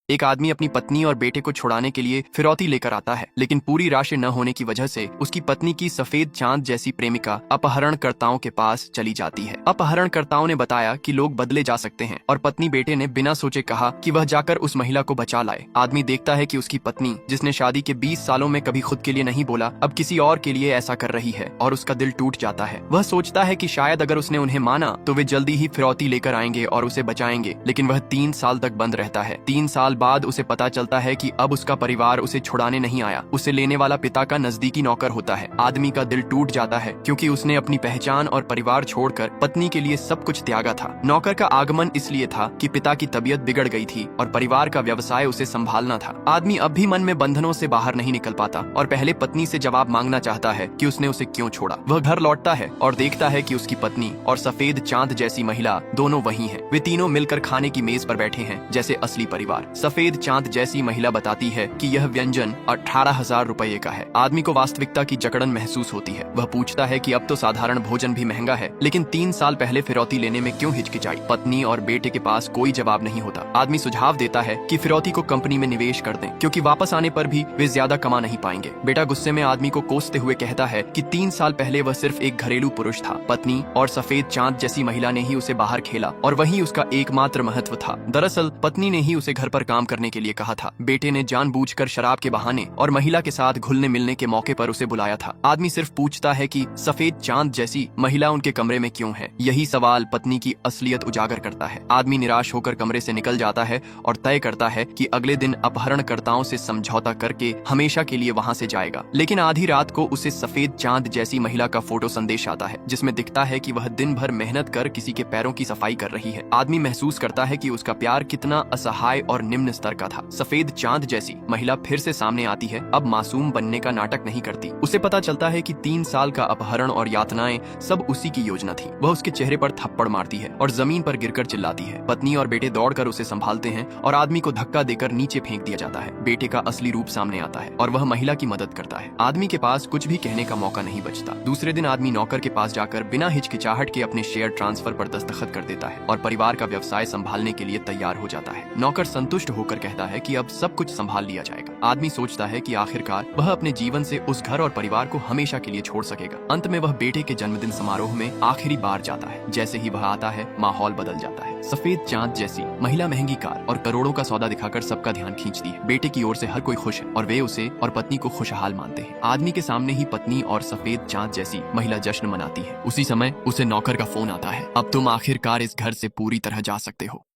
एक आदमी अपनी पत्नी और बेटे को छुड़ाने के लिए फिरौती लेकर आता है, लेकिन पूरी राशि न होने की वजह से उसकी पत्नी की सफेद चांद जैसी प्रेमिका अपहरणकर्ताओं के पास चली जाती है। अपहरणकर्ताओं ने बताया कि लोग बदले जा सकते हैं और पत्नी बेटे ने बिना सोचे कहा कि वह जाकर उस महिला को बचा लाए। आदमी देखता है कि उसकी पत्नी, जिसने शादी के 20 सालों में कभी खुद के लिए नहीं बोला, अब किसी और के लिए ऐसा कर रही है और उसका दिल टूट जाता है। वह सोचता है कि शायद अगर उसने उन्हें माना तो वे जल्दी ही फिरौती लेकर आएंगे और उसे बचाएंगे, लेकिन वह 3 साल तक बंद रहता है। 3 साल बाद उसे पता चलता है कि अब उसका परिवार उसे छुड़ाने नहीं आया, उसे लेने वाला पिता का नजदीकी नौकर होता है। आदमी का दिल टूट जाता है क्योंकि उसने अपनी पहचान और परिवार छोड़कर पत्नी के लिए सब कुछ त्यागा था। नौकर का आगमन इसलिए था कि पिता की तबीयत बिगड़ गई थी और परिवार का व्यवसाय उसे संभालना था। आदमी अब भी मन में बंधनों से बाहर नहीं निकल पाता और पहले पत्नी से जवाब मांगना चाहता है कि उसने उसे क्यों छोड़ा। वह घर लौटता है और देखता है कि उसकी पत्नी और सफेद चांद जैसी महिला दोनों वही हैं। वे तीनों मिलकर खाने की मेज पर बैठे हैं जैसे असली परिवार। सफेद चांद जैसी महिला बताती है कि यह व्यंजन 18,000 रुपए का है। आदमी को वास्तविकता की जकड़न महसूस होती है। वह पूछता है कि अब तो साधारण भोजन भी महंगा है, लेकिन 3 साल पहले फिरौती लेने में क्यों हिचकिचाई। पत्नी और बेटे के पास कोई जवाब नहीं होता। आदमी सुझाव देता है कि फिरौती को कंपनी में निवेश कर दें, क्योंकि वापस आने पर भी वे ज्यादा कमा नहीं पाएंगे। बेटा गुस्से में आदमी को कोसते हुए कहता है कि 3 साल पहले वह सिर्फ एक घरेलू पुरुष था। पत्नी और सफेद चांद जैसी महिला ने ही उसे बाहर खेला और वही उसका एकमात्र महत्व था। दरअसल पत्नी ने ही उसे घर पर काम करने के लिए कहा था। बेटे ने जानबूझकर शराब के बहाने और महिला के साथ घुलने मिलने के मौके पर उसे बुलाया था। आदमी सिर्फ पूछता है कि सफेद चांद जैसी महिला उनके कमरे में क्यों है। यही सवाल पत्नी की असलियत उजागर करता है। आदमी निराश होकर कमरे से निकल जाता है और तय करता है कि अगले दिन अपहरणकर्ताओं से समझौता करके हमेशा के लिए वहां से जाएगा। लेकिन आधी रात को उसे सफेद चांद जैसी महिला का फोटो संदेश आता है, जिसमें दिखता है कि वह दिन भर मेहनत कर किसी के पैरों की सफाई कर रही है। आदमी महसूस करता है कि उसका प्यार कितना असहाय और निम्न स्तर का था। सफेद चांद जैसी महिला फिर से सामने आती है, अब मासूम बनने का नाटक नहीं करती। उसे पता चलता है कि 3 साल का अपहरण और यातनाएं सब उसी की योजना थी। वह उसके चेहरे पर थप्पड़ मारती है और जमीन पर गिरकर चिल्लाती है। पत्नी और बेटे दौड़कर उसे संभालते हैं और आदमी को धक्का देकर नीचे फेंक दिया जाता है। बेटे का असली रूप सामने आता है और वह महिला की मदद करता है। आदमी के पास कुछ भी कहने का मौका नहीं बचता। दूसरे दिन आदमी नौकर के पास जाकर बिना हिचकिचाहट के अपने शेयर ट्रांसफर पर दस्तखत कर देता है और परिवार का व्यवसाय संभालने के लिए तैयार हो जाता है। नौकर संतुष्ट होकर कहता है कि अब सब कुछ संभाल लिया जाएगा। आदमी सोचता है कि आखिरकार वह अपने जीवन से उस घर और परिवार को हमेशा के लिए छोड़ सकेगा। अंत में वह बेटे के जन्मदिन समारोह में आखिरी बार जाता है। जैसे ही वह आता है, माहौल बदल जाता है। सफेद चांद जैसी महिला महंगी कार और करोड़ों का सौदा दिखाकर सबका ध्यान खींचती है। बेटे की ओर से हर कोई खुश है और वे उसे और पत्नी को खुशहाल मानते हैं। आदमी के सामने ही पत्नी और सफेद चांद जैसी महिला जश्न मनाती है। उसी समय उसे नौकर का फोन आता है, अब तुम आखिरकार इस घर से पूरी तरह जा सकते हो।